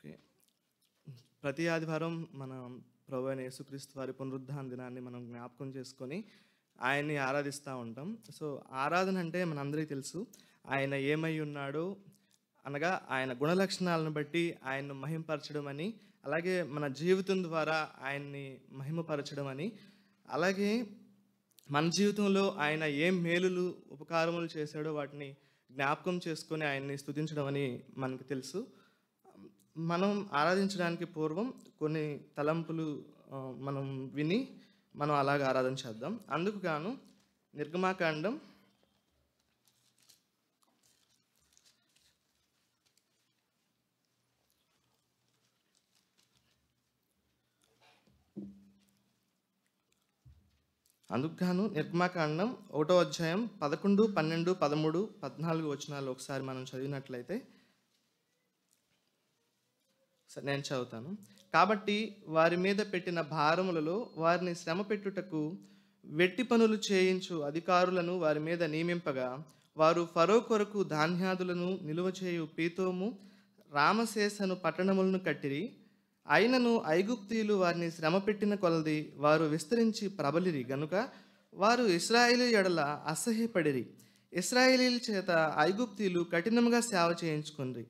Okay. ప్రతి ఆదివారం మన ప్రభువైన యేసుక్రీస్తు వారి పునరుద్ధాన దినాన్ని మనం జ్ఞాపకం చేసుకొని ఆయన్ని ఆరాధిస్తూ ఉంటాం. సో, ఆరాధన అంటే మనందరికీ తెలుసు. ఆయన ఏమై ఉన్నాడో అనగా ఆయన గుణలక్షణాలను బట్టి ఆయన్ను మహింపరచడం అని, అలాగే మన జీవితం ద్వారా ఆయన్ని మహిమపరచడం అని, అలాగే మన జీవితంలో ఆయన ఏం మేలులు, ఉపకారములు చేశాడో వాటిని జ్ఞాపకం చేసుకొని ఆయన్ని స్తుతించడం అని మనకు తెలుసు. మనం ఆరాధించడానికి పూర్వం కొన్ని తలంపులు మనం విని మనం అలాగ ఆరాధన చేద్దాం. అందుకు గాను నిర్గమాకాండం 1వ అధ్యాయం 11, 12, 13, 14 వచనాలు ఒకసారి మనం చదివినట్లయితే, నేను చదువుతాను. కాబట్టి వారి మీద పెట్టిన భారములలో వారిని శ్రమ పెట్టుటకు వెట్టి పనులు చేయించు అధికారులను వారి మీద నియమింపగా, వారు ఫరో కొరకు ధాన్యాదులను నిలువ చేయు పీతోము, రామశేషను పట్టణములను కట్టిరి. అయినను ఐగుప్తీయులు వారిని శ్రమ పెట్టిన కొలది వారు విస్తరించి ప్రబలిరి గనుక వారు ఇశ్రాయేలు ఎడల అసహ్యపడిరి. ఇశ్రాయేలీల చేత ఐగుప్తీయులు కఠినముగా సేవ చేయించుకుండ్రి.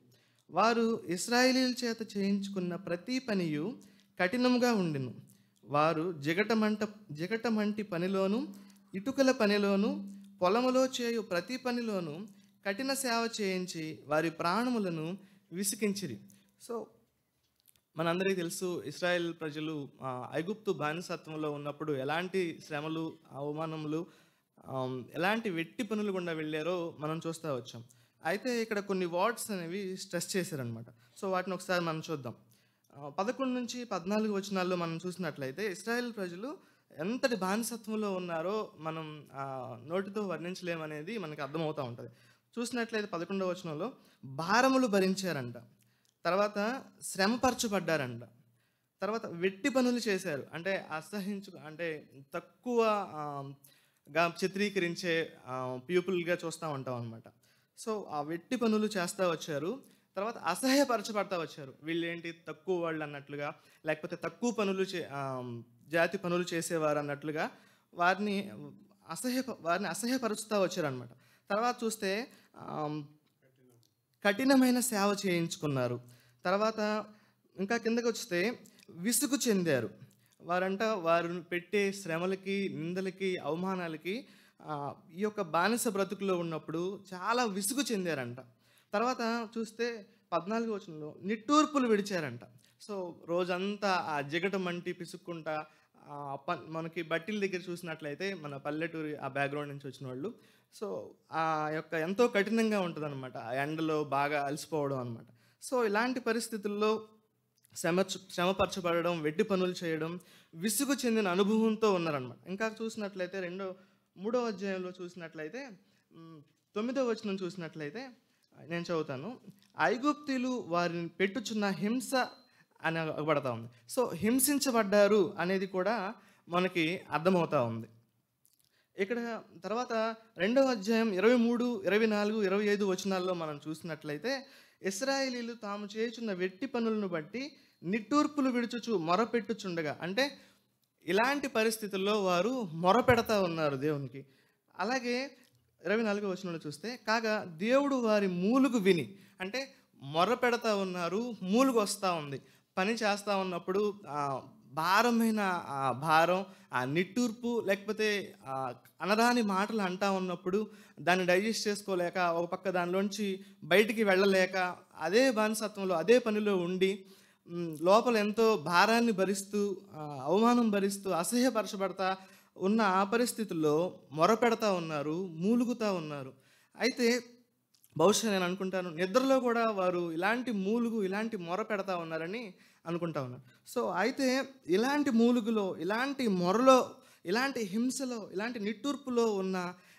వారు ఇశ్రాయేలీల చేత చేయించుకున్న ప్రతి పనియు కఠినముగా ఉండిను. వారు జిగటమంటి పనిలోను, ఇటుకల పనిలోను, పొలములో చేయు ప్రతి పనిలోను కఠిన సేవ చేయించి వారి ప్రాణములను విసికించిరి. సో, మనందరికీ తెలుసు, ఇశ్రాయేల్ ప్రజలు ఐగుప్తు బానిసత్వంలో ఉన్నప్పుడు ఎలాంటి శ్రమలు, అవమానములు, ఎలాంటి వెట్టి పనులు గుండా వెళ్ళారో మనం చూస్తూ వచ్చాం. అయితే ఇక్కడ కొన్ని వర్డ్స్ అనేవి స్ట్రెస్ చేశారనమాట. సో వాటిని ఒకసారి మనం చూద్దాం. 11 నుంచి 14 వచనాల్లో మనం చూసినట్లయితే ఇశ్రాయేల్ ప్రజలు ఎంతటి బానిసత్వంలో ఉన్నారో మనం నోటితో వర్ణించలేమనేది మనకి అర్థమవుతూ ఉంటుంది. చూసినట్లయితే 11వ వచనంలో భారములు భరించారంట, తర్వాత శ్రమపరచబడ్డారంట, తర్వాత వెట్టి పనులు చేశారు. అంటే అంటే తక్కువగా చిత్రీకరించే పీపుల్గా చూస్తూ ఉంటాం అనమాట. సో ఆ వెట్టి పనులు చేస్తూ వచ్చారు. తర్వాత అసహ్యపరచబడతా వచ్చారు. వీళ్ళేంటి తక్కువ వాళ్ళు అన్నట్లుగా, లేకపోతే తక్కువ పనులు జాతి పనులు చేసేవారు అన్నట్లుగా వారిని అసహ్యపరుస్తూ వచ్చారనమాట. తర్వాత చూస్తే కఠినమైన సేవ చేయించుకున్నారు. తర్వాత ఇంకా కిందకి వస్తే విసుగు చెందారు. వారు పెట్టే శ్రమలకి, నిందలకి, అవమానాలకి ఈ యొక్క బానిస బ్రతుకులో ఉన్నప్పుడు చాలా విసుగు చెందారంట. తర్వాత చూస్తే 14వ వచనంలో నిట్టూర్పులు విడిచారంట. సో రోజంతా ఆ జిగటమంటి పిసుక్కుంటా మనకి బట్టీల దగ్గర చూసినట్లయితే మన పల్లెటూరి ఆ బ్యాక్గ్రౌండ్ నుంచి వచ్చిన వాళ్ళు, సో ఆ యొక్క ఎంతో కఠినంగా ఉంటుంది అనమాట. ఆ ఎండలో బాగా అలసిపోవడం అనమాట. సో ఇలాంటి పరిస్థితుల్లో శ్రమపరచబడడం, వెట్టి పనులు చేయడం, విసుగు చెందిన అనుభవంతో ఉన్నారనమాట. ఇంకా చూసినట్లయితే 3వ అధ్యాయంలో చూసినట్లయితే 9వ వచనం చూసినట్లయితే నేను చదువుతాను. ఐగుప్తీయులు వారిని పెట్టుచున్న హింస అని అగబడతా ఉంది. సో హింసించబడ్డారు అనేది కూడా మనకి అర్థమవుతా ఉంది. ఇక్కడ తర్వాత 2వ అధ్యాయం 23, 24, 25 వచనాల్లో మనం చూసినట్లయితే ఇశ్రాయేలీలు తాము చేయుచున్న వెట్టి పనులను బట్టి నిట్టూర్పులు విడుచుచు మొరపెట్టుచుండగా, అంటే ఇలాంటి పరిస్థితుల్లో వారు మొరపెడతా ఉన్నారు దేవునికి. అలాగే 24వ వచనంలో చూస్తే కాగా దేవుడు వారి మూలుగు విని, అంటే మొరపెడతా ఉన్నారు, మూలుగు వస్తూ ఉంది. పని చేస్తూ ఉన్నప్పుడు భారమైన భారం, ఆ నిట్టూర్పు, లేకపోతే అనరాని మాటలు అంటా ఉన్నప్పుడు దాన్ని డైజెస్ట్ చేసుకోలేక, ఒక పక్క దానిలోంచి బయటికి వెళ్ళలేక, అదే బానిసత్వంలో అదే పనిలో ఉండి లోపల ఎంతో భారాన్ని భరిస్తూ, అవమానం భరిస్తూ, అసహ్యపరచబడతా ఉన్న ఆ పరిస్థితుల్లో మొరపెడతా ఉన్నారు, మూలుగుతూ ఉన్నారు. అయితే బహుశా నేను అనుకుంటాను, నిద్రలో కూడా వారు ఇలాంటి మూలుగు, ఇలాంటి మొర పెడతా ఉన్నారని అనుకుంటా ఉన్నారు. సో అయితే ఇలాంటి మూలుగులో, ఇలాంటి మొరలో, ఇలాంటి హింసలో, ఇలాంటి నిట్టూర్పులో ఉన్న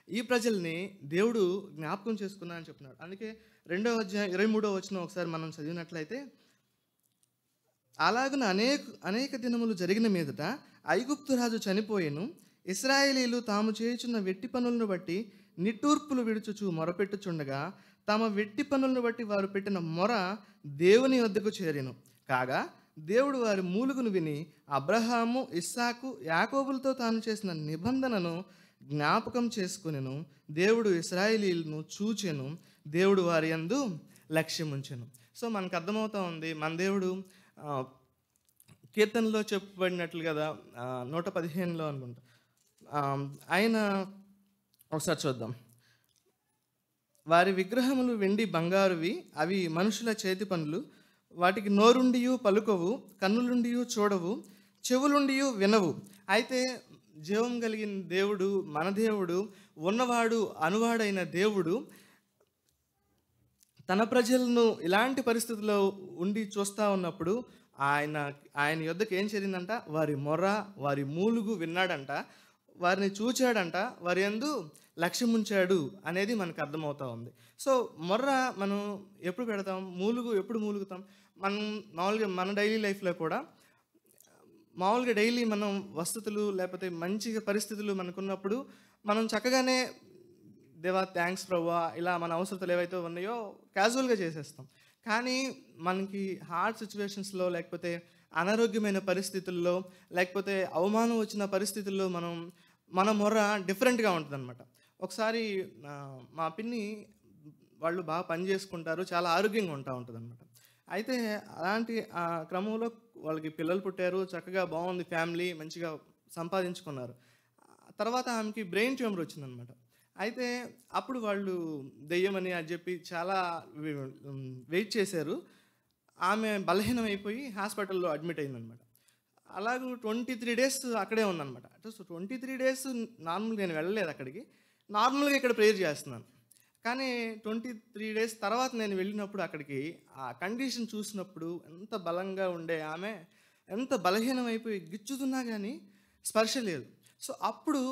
ఈ ప్రజల్ని దేవుడు జ్ఞాపకం చేసుకున్నా అని చెప్తున్నాడు. అందుకే 2వ అధ్యాయం 23వ వచనం ఒకసారి మనం చదివినట్లయితే, అలాగున అనేక దినములు జరిగిన మీదట ఐగుప్తు రాజు చనిపోయెను. ఇశ్రాయేలీలు తాము చేయుచున్న వెట్టి పనులను బట్టి నిట్టూర్పులు విడుచుచు మొరపెట్టుచుండగా తమ వెట్టి పనులను బట్టి వారు పెట్టిన మొర దేవుని వద్దకు చేరెను. కాగా దేవుడు వారి మూలుగును విని అబ్రహాము, ఇస్సాకు, యాకోబులతో తాను చేసిన నిబంధనను జ్ఞాపకం చేసుకునెను. దేవుడు ఇశ్రాయేలీయులను చూచెను. దేవుడు వారి యందు లక్ష్యముంచెను. సో మనకు అర్థమవుతా ఉంది, మన దేవుడు కీర్తనలో చెప్పబడినట్లు కదా, 115లో అనుకుంటా, ఆయన ఒకసారి చూద్దాం. వారి విగ్రహములు వెండి బంగారువి, అవి మనుషుల చేతి పనులు. వాటికి నోరుండియు పలుకవు, కన్నులుండియు చూడవు, చెవులుండియు వినవు. అయితే జీవం కలిగిన దేవుడు, మన దేవుడు, ఉన్నవాడు అనువాడైన దేవుడు తన ప్రజలను ఇలాంటి పరిస్థితుల్లో ఉండి చూస్తూ ఉన్నప్పుడు ఆయన యొద్దకు ఏం చేరిందంట? వారి మొర్ర, వారి మూలుగు విన్నాడంట, వారిని చూచాడంట, వారి యందు లక్ష్యముంచాడు అనేది మనకు అర్థమవుతా ఉంది. సో మొర్ర మనం ఎప్పుడు పెడతాం? మూలుగు ఎప్పుడు మూలుగుతాం? మనం మామూలుగా మన డైలీ లైఫ్లో కూడా మామూలుగా డైలీ మనం వసతులు లేకపోతే మంచిగా పరిస్థితులు మనకున్నప్పుడు మనం చక్కగానే దేవా థ్యాంక్స్ ప్రభువా, ఇలా మన అవసరతలు ఏవైతే ఉన్నాయో క్యాజువల్గా చేసేస్తాం. కానీ మనకి హార్డ్ సిచ్యువేషన్స్లో, లేకపోతే అనారోగ్యమైన పరిస్థితుల్లో, లేకపోతే అవమానం వచ్చిన పరిస్థితుల్లో మన మొర్ర డిఫరెంట్గా ఉంటుంది అనమాట. ఒకసారి మా పిన్ని వాళ్ళు బాగా పని చేసుకుంటారు, చాలా ఆరోగ్యంగా ఉంటుంది అనమాట. అయితే అలాంటి క్రమంలో వాళ్ళకి పిల్లలు పుట్టారు, చక్కగా బాగుంది ఫ్యామిలీ, మంచిగా సంపాదించుకున్నారు. తర్వాత ఆమెకి బ్రెయిన్ ట్యూమర్ వచ్చిందనమాట. అయితే అప్పుడు వాళ్ళు దెయ్యమని అని చెప్పి చాలా వెయిట్ చేశారు. ఆమె బలహీనం అయిపోయి హాస్పిటల్లో అడ్మిట్ అయిందనమాట. అలాగే 23 days అక్కడే ఉందన్నమాట. సో 23 days నార్మల్గా నేను వెళ్ళలేదు అక్కడికి, నార్మల్గా ఇక్కడ ప్రేయర్ చేస్తున్నాను. కానీ 23 days తర్వాత నేను వెళ్ళినప్పుడు అక్కడికి ఆ కండిషన్ చూసినప్పుడు ఎంత బలంగా ఉండే ఆమె ఎంత బలహీనం అయిపోయి గిచ్చుతున్నా కానీ స్పర్శ లేదు. సో అప్పుడు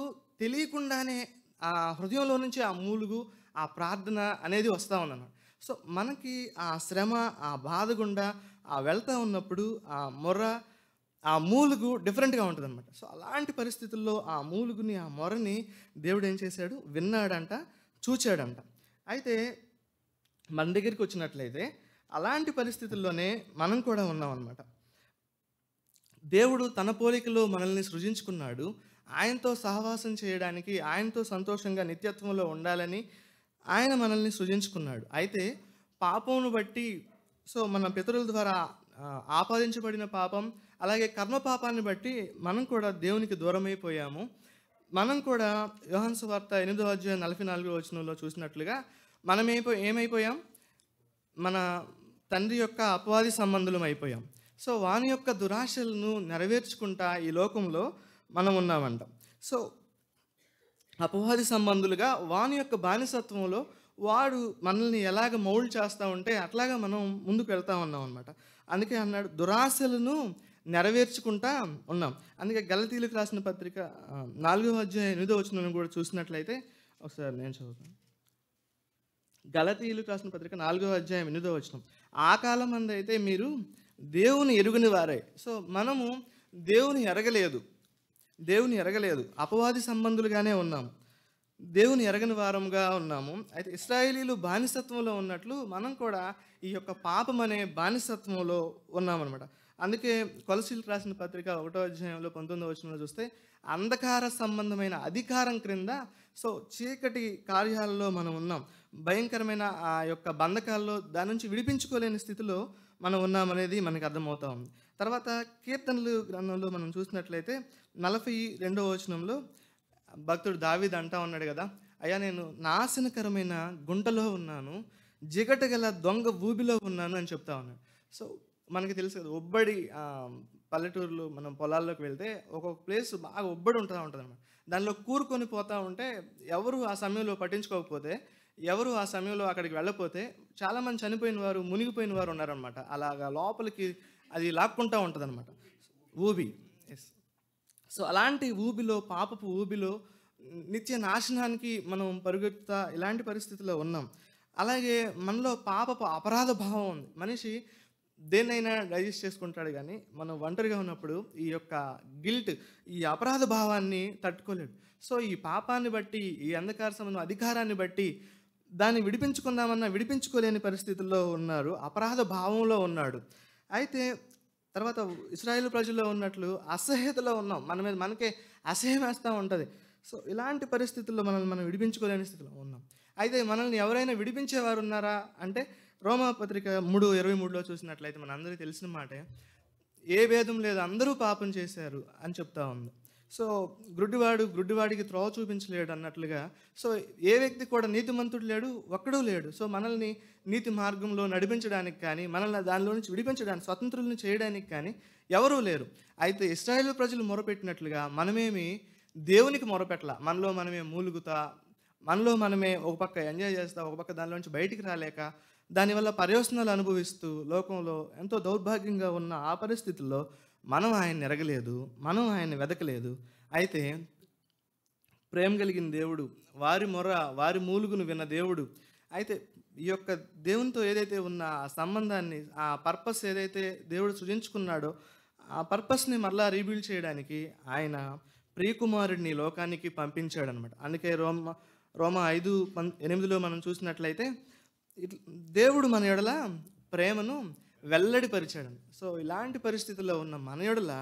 తెలియకుండానే ఆ హృదయంలో నుంచి ఆ మూలుగు, ఆ ప్రార్థన అనేది వస్తూ ఉందన్నమాట. సో మనకి ఆ శ్రమ, ఆ బాధ గుండా వెళ్తూ ఉన్నప్పుడు ఆ మొర్ర, ఆ మూలుగు డిఫరెంట్గా ఉంటుంది అనమాట. సో అలాంటి పరిస్థితుల్లో ఆ మూలుగుని, ఆ మొరని దేవుడు ఏం చేశాడు? విన్నాడంట, చూచాడంట. అయితే మన దగ్గరికి వచ్చినట్లయితే అలాంటి పరిస్థితుల్లోనే మనం కూడా ఉన్నాం అన్నమాట. దేవుడు తన పోలికలో మనల్ని సృజించుకున్నాడు. ఆయనతో సహవాసం చేయడానికి, ఆయనతో సంతోషంగా నిత్యత్వంలో ఉండాలని ఆయన మనల్ని సృజించుకున్నాడు. అయితే పాపమును బట్టి, సో మన పితరుల ద్వారా ఆపాదించబడిన పాపం, అలాగే కర్మ పాపాన్ని బట్టి మనం కూడా దేవునికి దూరమైపోయాము. మనం కూడా యోహాను సువార్త 8:44 చూసినట్లుగా మనం ఏమైపోయాం? మన తండ్రి యొక్క అపవాది సంబంధులం అయిపోయాం. సో వాని యొక్క దురాశలను నెరవేర్చుకుంటా ఈ లోకంలో మనం ఉన్నామంట. సో అపవాది సంబంధులుగా వాని యొక్క బానిసత్వంలో వాడు మనల్ని ఎలాగ మౌల్డ్ చేస్తూ ఉంటే అట్లాగా మనం ముందుకు వెళ్తూ ఉన్నాం అనమాట. అందుకే అన్నాడు, దురాశలను నెరవేర్చుకుంటా ఉన్నాం. అందుకే గలతీయులకు రాసిన పత్రిక 4:8 కూడా చూసినట్లయితే ఒకసారి నేను చదువుతాను. గలతీయులకు రాసిన పత్రిక 4:8 ఆ కాలం అందైతే మీరు దేవుని ఎరుగని వారే. సో మనము దేవుని ఎరగలేదు, అపవాది సంబంధులుగానే ఉన్నాము, దేవుని ఎరగని వారంగా ఉన్నాము. అయితే ఇశ్రాయేలీలు బానిసత్వంలో ఉన్నట్లు మనం కూడా ఈ యొక్క పాపం అనే బానిసత్వంలో ఉన్నామన్నమాట. అందుకే కొలసీలకు రాసిన పత్రిక 1:19 చూస్తే అంధకార సంబంధమైన అధికారం క్రింద, సో చీకటి కార్యాలలో మనం ఉన్నాం, భయంకరమైన ఆ యొక్క బంధకాల్లో దాని నుంచి విడిపించుకోలేని స్థితిలో మనం ఉన్నామనేది మనకు అర్థమవుతా ఉంది. తర్వాత కీర్తనలు గ్రంథంలో మనం చూసినట్లయితే 42 భక్తుడు దావీదు అంటా ఉన్నాడు కదా, అయ్యా నేను నాశనకరమైన గుంటలో ఉన్నాను, జిగట గల దొంగ ఊబిలో ఉన్నాను అని చెప్తా ఉన్నాడు. సో మనకి తెలుసు కదా, ఒబ్బడి పల్లెటూరులో మనం పొలాల్లోకి వెళ్తే ఒక్కొక్క ప్లేస్ బాగా ఒబ్బడి ఉంటుంది అనమాట. దానిలో కూరుకొని పోతూ ఉంటే ఎవరు ఆ సమయంలో పట్టించుకోకపోతే, ఎవరు ఆ సమయంలో అక్కడికి వెళ్ళకపోతే చాలామంది చనిపోయిన వారు, మునిగిపోయిన వారు ఉన్నారనమాట. అలాగా లోపలికి అది లాక్కుంటూ ఉంటుంది అనమాట, ఊబి. ఎస్. సో అలాంటి ఊబిలో, పాపపు ఊబిలో నిత్య నాశనానికి మనం పరుగెత్తుతా ఇలాంటి పరిస్థితిలో ఉన్నాం. అలాగే మనలో పాపపు అపరాధ భావం ఉంది. మనిషి దేన్నైనా డైజెస్ట్ చేసుకుంటాడు, కానీ మనం ఒంటరిగా ఉన్నప్పుడు ఈ యొక్క గిల్ట్, ఈ అపరాధ భావాన్ని తట్టుకోలేడు. సో ఈ పాపాన్ని బట్టి, ఈ అంధకార సంబంధం అధికారాన్ని బట్టి దాన్ని విడిపించుకుందామన్నా విడిపించుకోలేని పరిస్థితుల్లో ఉన్నారు. అపరాధ భావంలో ఉన్నాడు. అయితే తర్వాత ఇశ్రాయేలు ప్రజల్లో ఉన్నట్లు అసహ్యతలో ఉన్నాం. మన మీద మనకే అసహ్యం వేస్తూ ఉంటుంది. సో ఇలాంటి పరిస్థితుల్లో మనల్ని మనం విడిపించుకోలేని స్థితిలో ఉన్నాం. అయితే మనల్ని ఎవరైనా విడిపించేవారు ఉన్నారా అంటే రోమాపత్రిక 3:23లో చూసినట్లయితే మనందరికీ తెలిసిన మాటే, ఏ భేదం లేదు అందరూ పాపం చేశారు అని చెప్తా ఉంది. సో గ్రుడ్డివాడికి త్రోవ చూపించలేడు అన్నట్లుగా, సో ఏ వ్యక్తి కూడా నీతిమంతుడు లేడు, ఒక్కడూ లేడు. సో మనల్ని నీతి మార్గంలో నడిపించడానికి కానీ, మనల్ని దానిలో నుంచి విడిపించడానికి, స్వతంత్రులను చేయడానికి కానీ ఎవరూ లేరు. అయితే ఇశ్రాయేలు ప్రజలు మొరపెట్టినట్లుగా మనమేమి దేవునికి మొరపెట్టాల. మనలో మనమే మూలుగుతా, మనలో మనమే ఒక పక్క ఎంజాయ్ చేస్తా, ఒక పక్క దానిలో నుంచి బయటికి రాలేక, దానివల్ల పర్యవసనాలు అనుభవిస్తూ లోకంలో ఎంతో దౌర్భాగ్యంగా ఉన్న ఆ పరిస్థితుల్లో మనం ఆయన్ని ఎరగలేదు, మనం ఆయన్ని వెదకలేదు. అయితే ప్రేమ కలిగిన దేవుడు, వారి మొర, వారి మూలుగును విన్న దేవుడు, అయితే ఈ యొక్క దేవునితో ఏదైతే ఉన్న ఆ సంబంధాన్ని, ఆ పర్పస్ ఏదైతే దేవుడు సృజించుకున్నాడో ఆ పర్పస్ని మరలా రీబిల్డ్ చేయడానికి ఆయన ప్రియకుమారుడిని లోకానికి పంపించాడనమాట. అందుకే రోమ 5:8లో మనం చూసినట్లయితే దేవుడు మన యెడల ప్రేమను వెల్లడిపరిచాడు. సో ఇలాంటి పరిస్థితుల్లో ఉన్న మన యెడల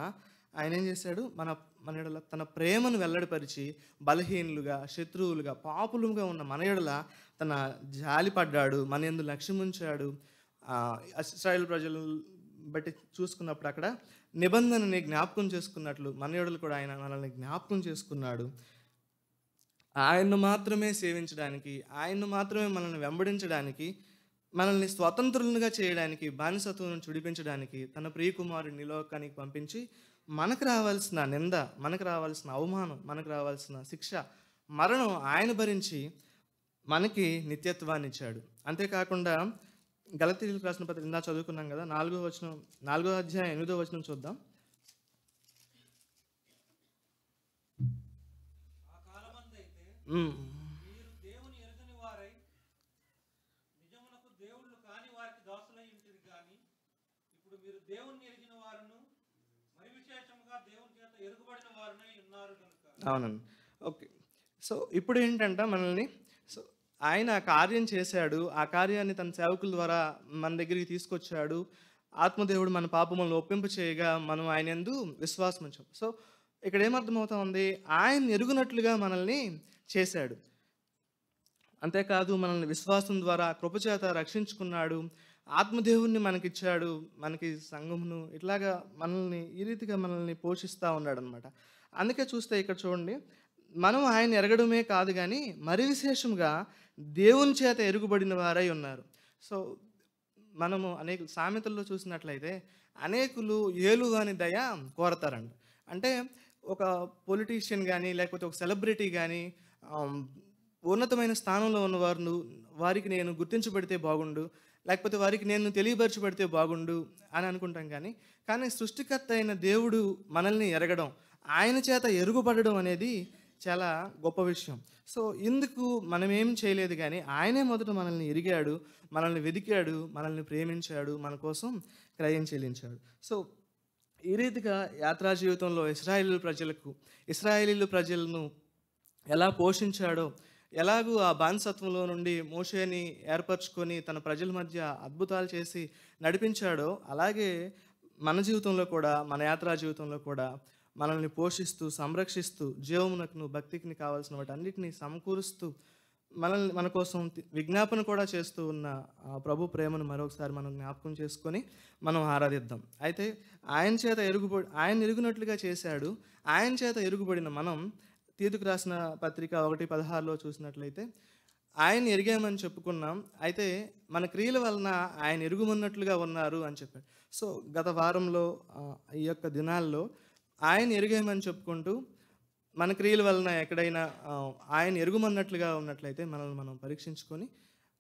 ఆయన ఏం చేశాడు, మన యెడల తన ప్రేమను వెల్లడిపరిచి బలహీనులుగా, శత్రువులుగా, పాపులుగా ఉన్న మన యెడల తన జాలి పడ్డాడు, మన యందు లక్ష్యం ఉంచాడు. ఇశ్రాయేలు ప్రజలు బట్టి చూసుకున్నప్పుడు అక్కడ నిబంధనని జ్ఞాపకం చేసుకున్నట్లు మన యెడల కూడా ఆయన మనల్ని జ్ఞాపకం చేసుకున్నాడు. ఆయన్ను మాత్రమే సేవించడానికి, ఆయన్ను మాత్రమే మనల్ని వెంబడించడానికి, మనల్ని స్వతంత్రులుగా చేయడానికి, బానిసత్వం నుంచి విడిపించడానికి తన ప్రియకుమారుడిని లోకానికి పంపించి మనకు రావాల్సిన నింద, మనకు రావాల్సిన అవమానం, మనకు రావాల్సిన శిక్ష, మరణం ఆయన భరించి మనకి నిత్యత్వాన్ని ఇచ్చాడు. అంతేకాకుండా గలతీయులకు రాసిన పత్రిక ఇందా చదువుకున్నాం కదా, 4వ అధ్యాయం 8వ వచనం చూద్దాం. మీరు దేవుని ఎరుగని వారై నిజమునకు దేవుళ్ళు కాని వారికి దాసులై ఉంటుంది కానీ ఇప్పుడు మీరు దేవుని ఎరిగిన వారును మరి విశేషముగా దేవుని చేత ఎరుగుబడిన వారునై ఉన్నారు కనుక. అవునండి, ఓకే. సో ఇప్పుడు ఏంటంటే మనల్ని, సో ఆయన కార్యం చేశాడు, ఆ కార్యాన్ని తన సేవకుల ద్వారా మన దగ్గరికి తీసుకొచ్చాడు. ఆత్మదేవుడు మన పాపములను ఒప్పింప చేయగా మనం ఆయన యందు విశ్వాసం ఉంచాం. సో ఇక్కడ ఏమర్థమవుతా ఉంది, ఆయన ఎరుగునట్లుగా మనల్ని చేశాడు. అంతేకాదు మనల్ని విశ్వాసం ద్వారా కృపచేత రక్షించుకున్నాడు, ఆత్మదేవుణ్ణి మనకిచ్చాడు, మనకి సంఘమును, ఇట్లాగా మనల్ని ఈ రీతిగా మనల్ని పోషిస్తూ ఉన్నాడు అనమాట. అందుకే చూస్తే ఇక్కడ చూడండి, మనం ఆయన ఎరగడమే కాదు కానీ మరి విశేషంగా దేవుని చేత ఎరుగుబడిన వారై ఉన్నారు. సో మనము అనేక సామెతల్లో చూసినట్లయితే అనేకులు ఏలువాని దయ కోరతారండి. అంటే ఒక పొలిటీషియన్ కానీ లేకపోతే ఒక సెలబ్రిటీ కానీ ఉన్నతమైన స్థానంలో ఉన్నవారు, వారికి నేను గుర్తించబడితే బాగుండు, లేకపోతే వారికి నేను తెలియపరచబడితే బాగుండు అని అనుకుంటాం. కానీ సృష్టికర్త అయిన దేవుడు మనల్ని ఎరగడం, ఆయన చేత ఎరుగుపడడం అనేది చాలా గొప్ప విషయం. సో ఇందుకు మనం ఏం చేయలేదు కానీ ఆయనే మొదట మనల్ని ఎరిగాడు, మనల్ని వెదికాడు, మనల్ని ప్రేమించాడు, మన కోసం క్రయం చెల్లించాడు. సో ఈ రీతిగా యాత్రా జీవితంలో ఇశ్రాయేలీలు ప్రజలను ఎలా పోషించాడో, ఎలాగూ ఆ బానిసత్వంలో నుండి మోషేని ఏర్పరచుకొని తన ప్రజల మధ్య అద్భుతాలు చేసి నడిపించాడో, అలాగే మన జీవితంలో కూడా, మన యాత్రా జీవితంలో కూడా మనల్ని పోషిస్తూ, సంరక్షిస్తూ, జీవమునకును భక్తికి కావాల్సిన వాటి అన్నిటినీ సమకూరుస్తూ మన కోసం విజ్ఞాపన కూడా చేస్తూ ఉన్న ప్రభు ప్రేమను మరొకసారి మనం జ్ఞాపకం చేసుకొని మనం ఆరాధిద్దాం. అయితే ఆయన ఎరుగునట్లుగా చేశాడు, ఆయన చేత ఎరుగుబడిన మనం తీతుకు రాసిన పత్రిక 1:16లో చూసినట్లయితే ఆయన ఎరిగామని చెప్పుకున్నాం, అయితే మన క్రియల వలన ఆయన ఎరుగుమన్నట్లుగా ఉన్నారు అని చెప్పాడు. సో గత వారంలో ఈ యొక్క దినాల్లో ఆయన ఎరిగామని చెప్పుకుంటూ మన క్రియల వలన ఎక్కడైనా ఆయన ఎరుగుమన్నట్లుగా ఉన్నట్లయితే మనల్ని మనం పరీక్షించుకొని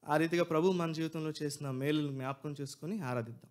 ఆ రీతిగా ప్రభు మన జీవితంలో చేసిన మేలును జ్ఞాపకం చేసుకొని ఆరాధిద్దాం.